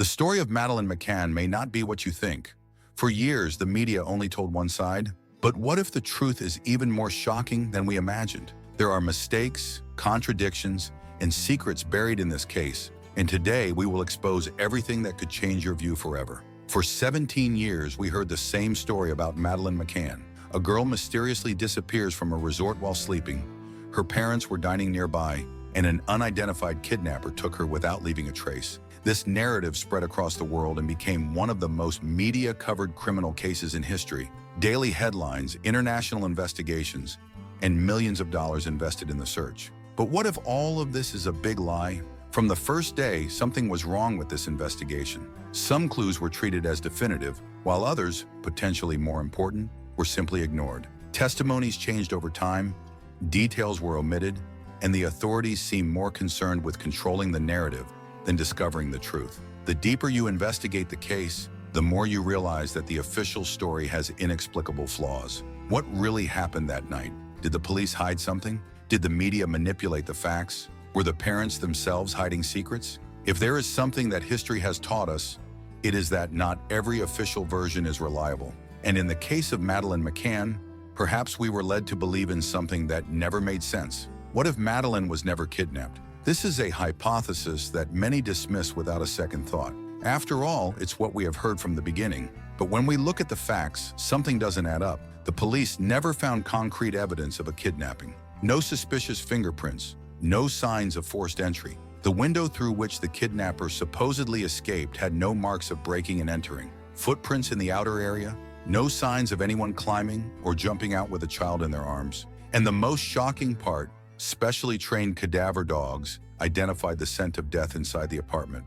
story of Madeleine McCann may not be what you think. For years, the media only told one side. But what if the truth is even more shocking than we imagined? There are mistakes, contradictions, and secrets buried in this case, and today we will expose everything that could change your view forever. For 17 years, we heard the same story about Madeleine McCann. A girl mysteriously disappears from a resort while sleeping. Her parents were dining nearby, and an unidentified kidnapper took her without leaving a trace. This narrative spread across the world and became one of the most media-covered criminal cases in history. Daily headlines, international investigations, and millions of dollars invested in the search. But what if all of this is a big lie? From the first day, something was wrong with this investigation. Some clues were treated as definitive, while others, potentially more important, were simply ignored. Testimonies changed over time, details were omitted, and the authorities seemed more concerned with controlling the narrative than discovering the truth. The deeper you investigate the case, the more you realize that the official story has inexplicable flaws. What really happened that night? Did the police hide something? Did the media manipulate the facts? Were the parents themselves hiding secrets? If there is something that history has taught us, it is that not every official version is reliable. And in the case of Madeleine McCann, perhaps we were led to believe in something that never made sense. What if Madeleine was never kidnapped? This is a hypothesis that many dismiss without a second thought. After all, it's what we have heard from the beginning. But when we look at the facts, something doesn't add up. The police never found concrete evidence of a kidnapping. No suspicious fingerprints, no signs of forced entry. The window through which the kidnapper supposedly escaped had no marks of breaking and entering. Footprints in the outer area, no signs of anyone climbing or jumping out with a child in their arms. And the most shocking part, specially trained cadaver dogs identified the scent of death inside the apartment.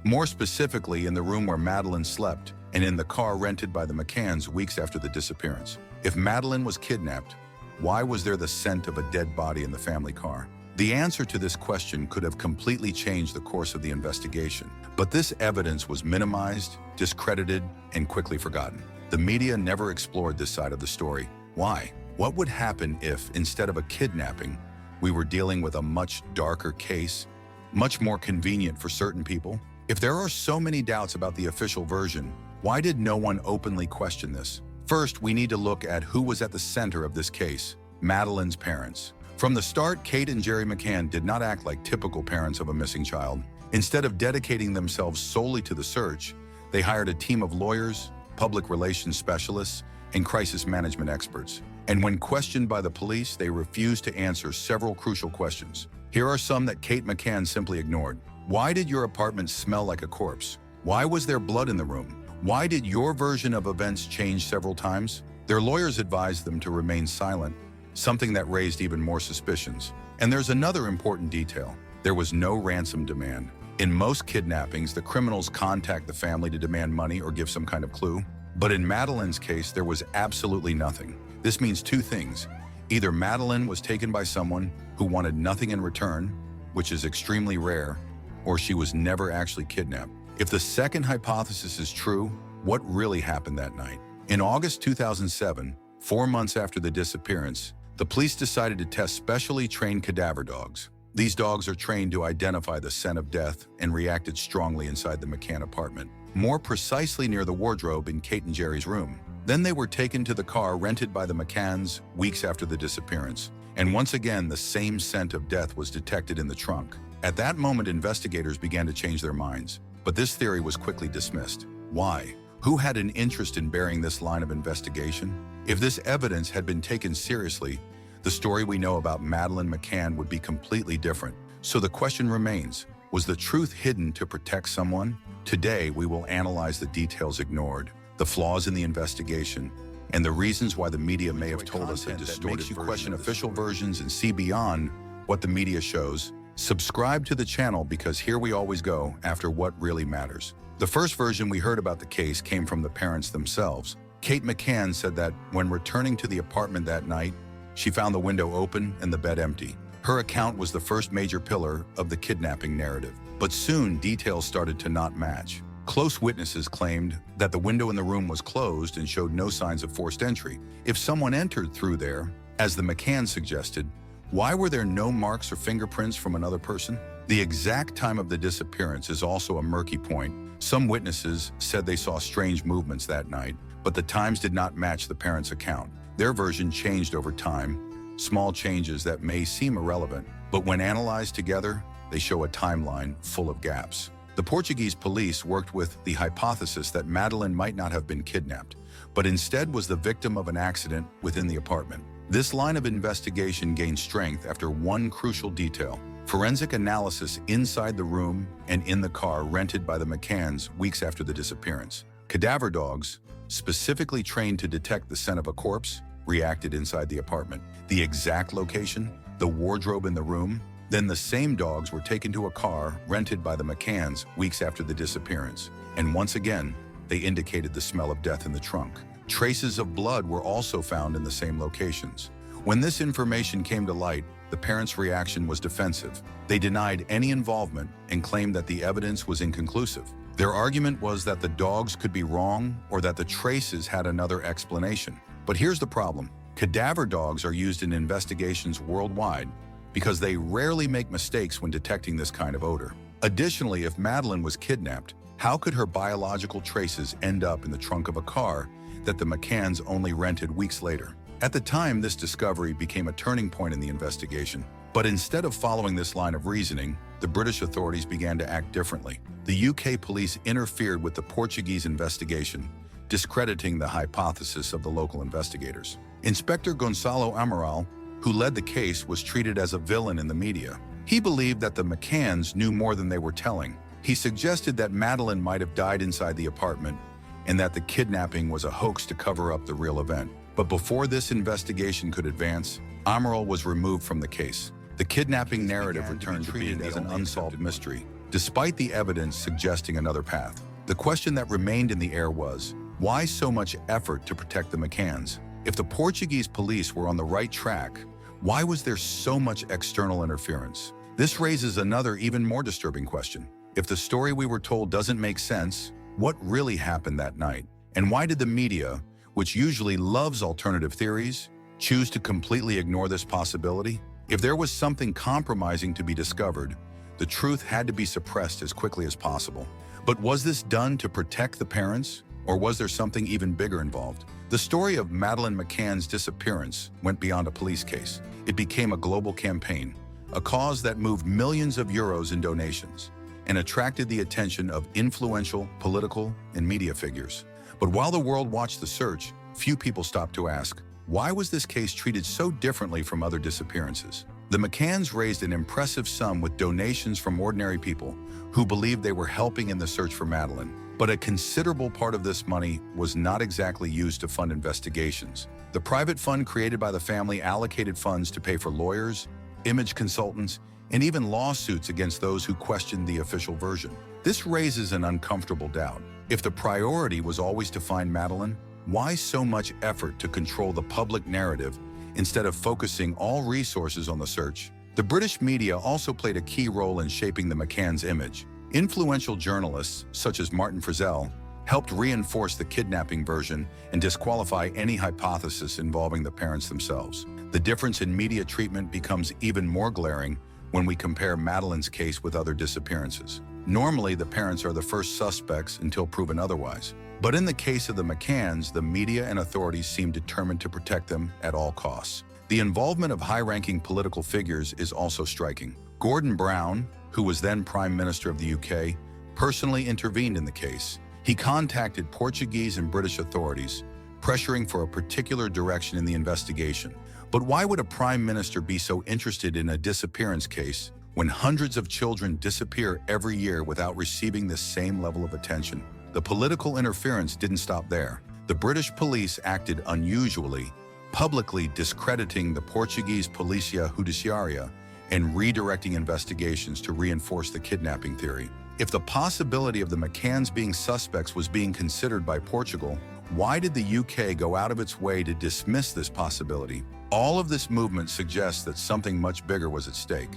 More specifically, in the room where Madeleine slept and in the car rented by the McCanns weeks after the disappearance. If Madeleine was kidnapped, why was there the scent of a dead body in the family car? The answer to this question could have completely changed the course of the investigation. But this evidence was minimized, discredited, and quickly forgotten. The media never explored this side of the story. Why? What would happen if, instead of a kidnapping, we were dealing with a much darker case, much more convenient for certain people? If there are so many doubts about the official version, why did no one openly question this? First, we need to look at who was at the center of this case: Madeleine's parents. From the start, Kate and Jerry McCann did not act like typical parents of a missing child. Instead of dedicating themselves solely to the search, they hired a team of lawyers, public relations specialists, and crisis management experts. And when questioned by the police, they refused to answer several crucial questions. Here are some that Kate McCann simply ignored. Why did your apartment smell like a corpse? Why was there blood in the room? Why did your version of events change several times? Their lawyers advised them to remain silent, something that raised even more suspicions. And there's another important detail. There was no ransom demand. In most kidnappings, the criminals contact the family to demand money or give some kind of clue. But in Madeleine's case, there was absolutely nothing. This means two things. Either Madeleine was taken by someone who wanted nothing in return, which is extremely rare, or she was never actually kidnapped. If the second hypothesis is true, what really happened that night? In August 2007, 4 months after the disappearance, the police decided to test specially trained cadaver dogs. These dogs are trained to identify the scent of death and reacted strongly inside the McCann apartment, more precisely near the wardrobe in Kate and Jerry's room. Then they were taken to the car rented by the McCanns weeks after the disappearance. And once again, the same scent of death was detected in the trunk. At that moment, investigators began to change their minds. But this theory was quickly dismissed. Why? Who had an interest in burying this line of investigation? If this evidence had been taken seriously, the story we know about Madeleine McCann would be completely different. So the question remains, was the truth hidden to protect someone? Today, we will analyze the details ignored, the flaws in the investigation, and the reasons why the media may have told us a distorted version. Makes you question official versions and see beyond what the media shows. Subscribe to the channel because here we always go after what really matters. The first version we heard about the case came from the parents themselves. Kate McCann said that when returning to the apartment that night, she found the window open and the bed empty. Her account was the first major pillar of the kidnapping narrative. But soon, details started to not match. Close witnesses claimed that the window in the room was closed and showed no signs of forced entry. If someone entered through there, as the McCann suggested, why were there no marks or fingerprints from another person? The exact time of the disappearance is also a murky point. Some witnesses said they saw strange movements that night, but the times did not match the parents' account. Their version changed over time, small changes that may seem irrelevant, but when analyzed together, they show a timeline full of gaps. The Portuguese police worked with the hypothesis that Madeleine might not have been kidnapped, but instead was the victim of an accident within the apartment. This line of investigation gained strength after one crucial detail: forensic analysis inside the room and in the car rented by the McCanns weeks after the disappearance. Cadaver dogs, specifically trained to detect the scent of a corpse, reacted inside the apartment. The exact location, the wardrobe in the room, then the same dogs were taken to a car rented by the McCanns weeks after the disappearance. And once again, they indicated the smell of death in the trunk. Traces of blood were also found in the same locations. When this information came to light, the parents' reaction was defensive. They denied any involvement and claimed that the evidence was inconclusive. Their argument was that the dogs could be wrong or that the traces had another explanation. But here's the problem. Cadaver dogs are used in investigations worldwide because they rarely make mistakes when detecting this kind of odor. Additionally, if Madeleine was kidnapped, how could her biological traces end up in the trunk of a car that the McCanns only rented weeks later? At the time, this discovery became a turning point in the investigation. But instead of following this line of reasoning, the British authorities began to act differently. The UK police interfered with the Portuguese investigation, discrediting the hypothesis of the local investigators. Inspector Gonçalo Amaral, who led the case, was treated as a villain in the media. He believed that the McCanns knew more than they were telling. He suggested that Madeleine might have died inside the apartment and that the kidnapping was a hoax to cover up the real event. But before this investigation could advance, Amaral was removed from the case. The kidnapping narrative returned to being as an unsolved mystery, despite the evidence suggesting another path. The question that remained in the air was, why so much effort to protect the McCanns? If the Portuguese police were on the right track, why was there so much external interference? This raises another, even more disturbing question. If the story we were told doesn't make sense, what really happened that night? And why did the media, which usually loves alternative theories, choose to completely ignore this possibility? If there was something compromising to be discovered, the truth had to be suppressed as quickly as possible. But was this done to protect the parents, or was there something even bigger involved? The story of Madeleine McCann's disappearance went beyond a police case. It became a global campaign, a cause that moved millions of euros in donations and attracted the attention of influential political and media figures. But while the world watched the search, few people stopped to ask, why was this case treated so differently from other disappearances? The McCanns raised an impressive sum with donations from ordinary people who believed they were helping in the search for Madeleine. But a considerable part of this money was not exactly used to fund investigations. The private fund created by the family allocated funds to pay for lawyers, image consultants, and even lawsuits against those who questioned the official version. This raises an uncomfortable doubt. If the priority was always to find Madeleine, why so much effort to control the public narrative instead of focusing all resources on the search? The British media also played a key role in shaping the McCann's image. Influential journalists, such as Martin Frizzell, helped reinforce the kidnapping version and disqualify any hypothesis involving the parents themselves. The difference in media treatment becomes even more glaring when we compare Madeleine's case with other disappearances. Normally, the parents are the first suspects until proven otherwise. But in the case of the McCanns, the media and authorities seem determined to protect them at all costs. The involvement of high-ranking political figures is also striking. Gordon Brown, who was then Prime Minister of the UK, personally intervened in the case. He contacted Portuguese and British authorities, pressuring for a particular direction in the investigation. But why would a Prime Minister be so interested in a disappearance case when hundreds of children disappear every year without receiving the same level of attention? The political interference didn't stop there. The British police acted unusually, publicly discrediting the Portuguese Polícia Judiciária and redirecting investigations to reinforce the kidnapping theory. If the possibility of the McCanns being suspects was being considered by Portugal, why did the UK go out of its way to dismiss this possibility? All of this movement suggests that something much bigger was at stake.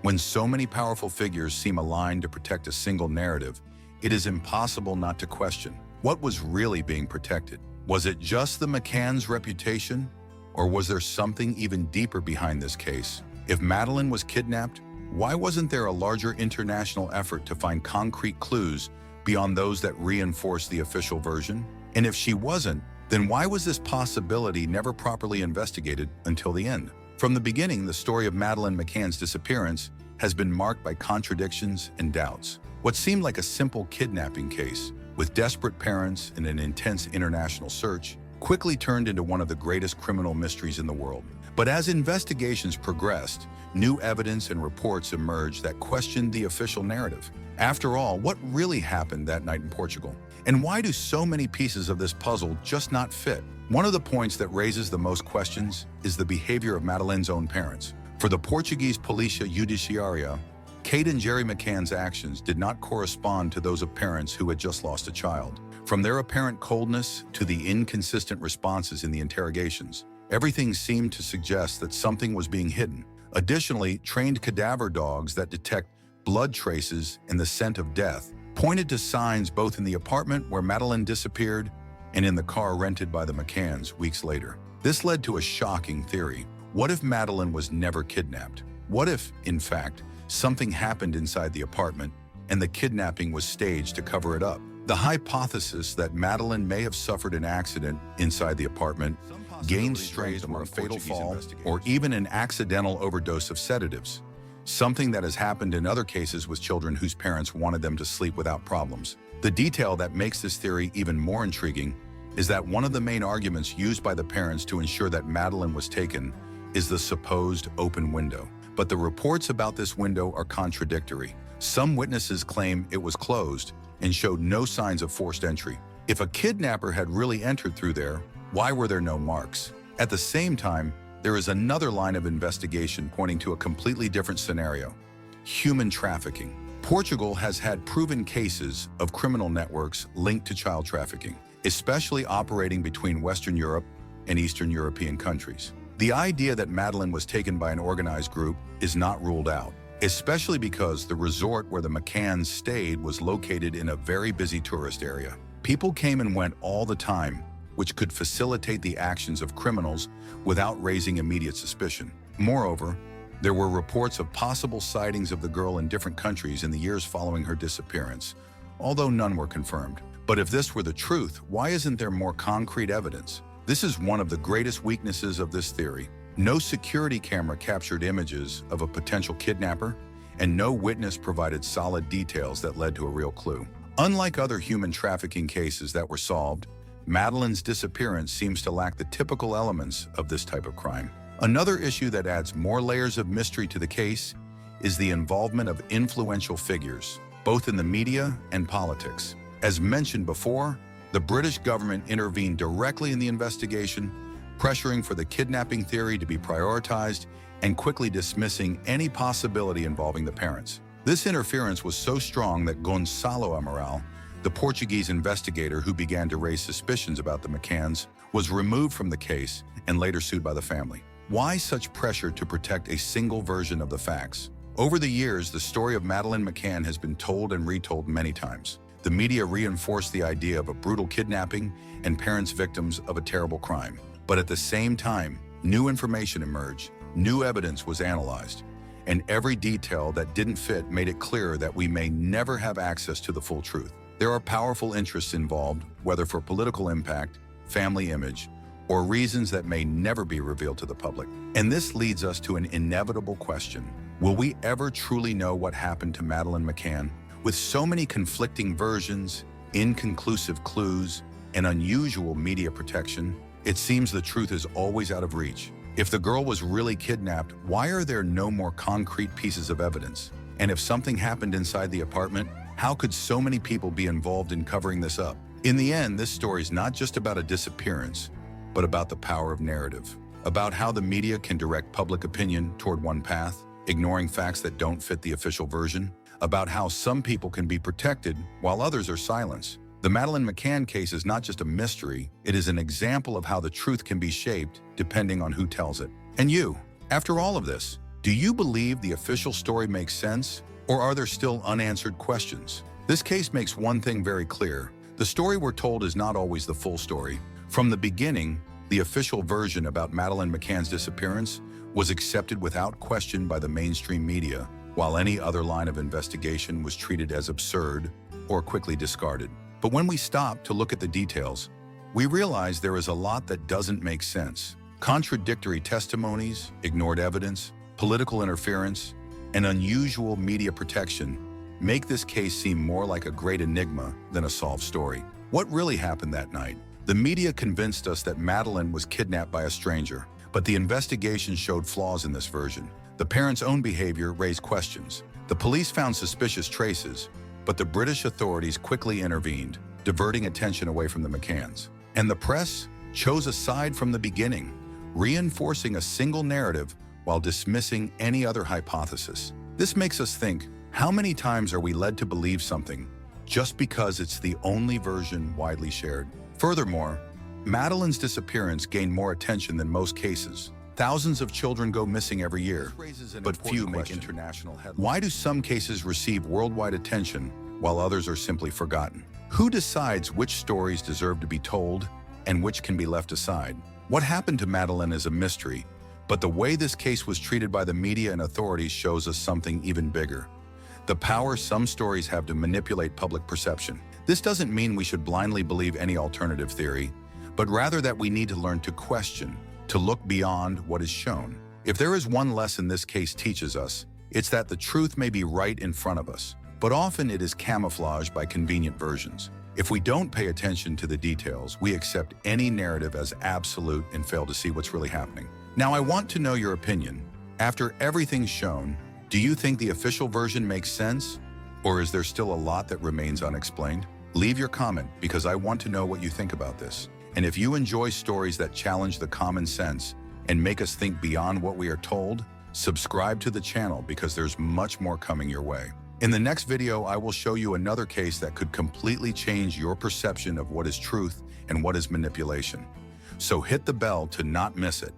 When so many powerful figures seem aligned to protect a single narrative, it is impossible not to question what was really being protected. Was it just the McCanns' reputation, or was there something even deeper behind this case? If Madeleine was kidnapped, Why wasn't there a larger international effort to find concrete clues beyond those that reinforce the official version? And if she wasn't, then why was this possibility never properly investigated until the end? From the beginning, the story of Madeleine McCann's disappearance has been marked by contradictions and doubts. What seemed like a simple kidnapping case, with desperate parents and an intense international search, quickly turned into one of the greatest criminal mysteries in the world. But as investigations progressed, new evidence and reports emerged that questioned the official narrative. After all, what really happened that night in Portugal? And why do so many pieces of this puzzle just not fit? One of the points that raises the most questions is the behavior of Madeleine's own parents. For the Portuguese Polícia Judiciária, Kate and Jerry McCann's actions did not correspond to those of parents who had just lost a child. From their apparent coldness to the inconsistent responses in the interrogations, everything seemed to suggest that something was being hidden. Additionally, trained cadaver dogs that detect blood traces and the scent of death pointed to signs both in the apartment where Madeleine disappeared and in the car rented by the McCanns weeks later. This led to a shocking theory. What if Madeleine was never kidnapped? What if, in fact, something happened inside the apartment and the kidnapping was staged to cover it up? The hypothesis that Madeleine may have suffered an accident inside the apartment gained strength from a fatal fall or even an accidental overdose of sedatives, something that has happened in other cases with children whose parents wanted them to sleep without problems. The detail that makes this theory even more intriguing is that one of the main arguments used by the parents to ensure that Madeleine was taken is the supposed open window. But the reports about this window are contradictory. Some witnesses claim it was closed and showed no signs of forced entry. If a kidnapper had really entered through there, why were there no marks? At the same time, there is another line of investigation pointing to a completely different scenario: human trafficking. Portugal has had proven cases of criminal networks linked to child trafficking, especially operating between Western Europe and Eastern European countries. The idea that Madeleine was taken by an organized group is not ruled out, especially because the resort where the McCanns stayed was located in a very busy tourist area. People came and went all the time, which could facilitate the actions of criminals without raising immediate suspicion. Moreover, there were reports of possible sightings of the girl in different countries in the years following her disappearance, although none were confirmed. But if this were the truth, why isn't there more concrete evidence? This is one of the greatest weaknesses of this theory. No security camera captured images of a potential kidnapper, and no witness provided solid details that led to a real clue. Unlike other human trafficking cases that were solved, Madeleine's disappearance seems to lack the typical elements of this type of crime. Another issue that adds more layers of mystery to the case is the involvement of influential figures, both in the media and politics. As mentioned before, the British government intervened directly in the investigation, pressuring for the kidnapping theory to be prioritized and quickly dismissing any possibility involving the parents. This interference was so strong that Gonçalo Amaral, the Portuguese investigator who began to raise suspicions about the McCanns, was removed from the case and later sued by the family. Why such pressure to protect a single version of the facts? Over the years, the story of Madeleine McCann has been told and retold many times. The media reinforced the idea of a brutal kidnapping and parents victims of a terrible crime. But at the same time, new information emerged, new evidence was analyzed, and every detail that didn't fit made it clear that we may never have access to the full truth. There are powerful interests involved, whether for political impact, family image, or reasons that may never be revealed to the public. And this leads us to an inevitable question. Will we ever truly know what happened to Madeleine McCann? With so many conflicting versions, inconclusive clues, and unusual media protection, it seems the truth is always out of reach. If the girl was really kidnapped, why are there no more concrete pieces of evidence? And if something happened inside the apartment, how could so many people be involved in covering this up? In the end, this story is not just about a disappearance, but about the power of narrative, about how the media can direct public opinion toward one path, ignoring facts that don't fit the official version, about how some people can be protected while others are silenced. The Madeleine McCann case is not just a mystery, it is an example of how the truth can be shaped depending on who tells it. And you, after all of this, do you believe the official story makes sense, or are there still unanswered questions? This case makes one thing very clear. The story we're told is not always the full story. From the beginning, the official version about Madeleine McCann's disappearance was accepted without question by the mainstream media, while any other line of investigation was treated as absurd or quickly discarded. But when we stop to look at the details, we realize there is a lot that doesn't make sense. Contradictory testimonies, ignored evidence, political interference, and unusual media protection make this case seem more like a great enigma than a solved story. What really happened that night? The media convinced us that Madeleine was kidnapped by a stranger, but the investigation showed flaws in this version. The parents' own behavior raised questions. The police found suspicious traces, but the British authorities quickly intervened, diverting attention away from the McCanns. And the press chose a side from the beginning, reinforcing a single narrative while dismissing any other hypothesis. This makes us think, how many times are we led to believe something just because it's the only version widely shared? Furthermore, Madeleine's disappearance gained more attention than most cases. Thousands of children go missing every year, but few make international headlines. Why do some cases receive worldwide attention while others are simply forgotten? Who decides which stories deserve to be told and which can be left aside? What happened to Madeleine is a mystery, but the way this case was treated by the media and authorities shows us something even bigger: the power some stories have to manipulate public perception. This doesn't mean we should blindly believe any alternative theory, but rather that we need to learn to question, to look beyond what is shown. If there is one lesson this case teaches us, it's that the truth may be right in front of us, but often it is camouflaged by convenient versions. If we don't pay attention to the details, we accept any narrative as absolute and fail to see what's really happening. Now, I want to know your opinion. After everything's shown, do you think the official version makes sense? Or is there still a lot that remains unexplained? Leave your comment because I want to know what you think about this. And if you enjoy stories that challenge the common sense and make us think beyond what we are told, subscribe to the channel because there's much more coming your way. In the next video, I will show you another case that could completely change your perception of what is truth and what is manipulation. So hit the bell to not miss it.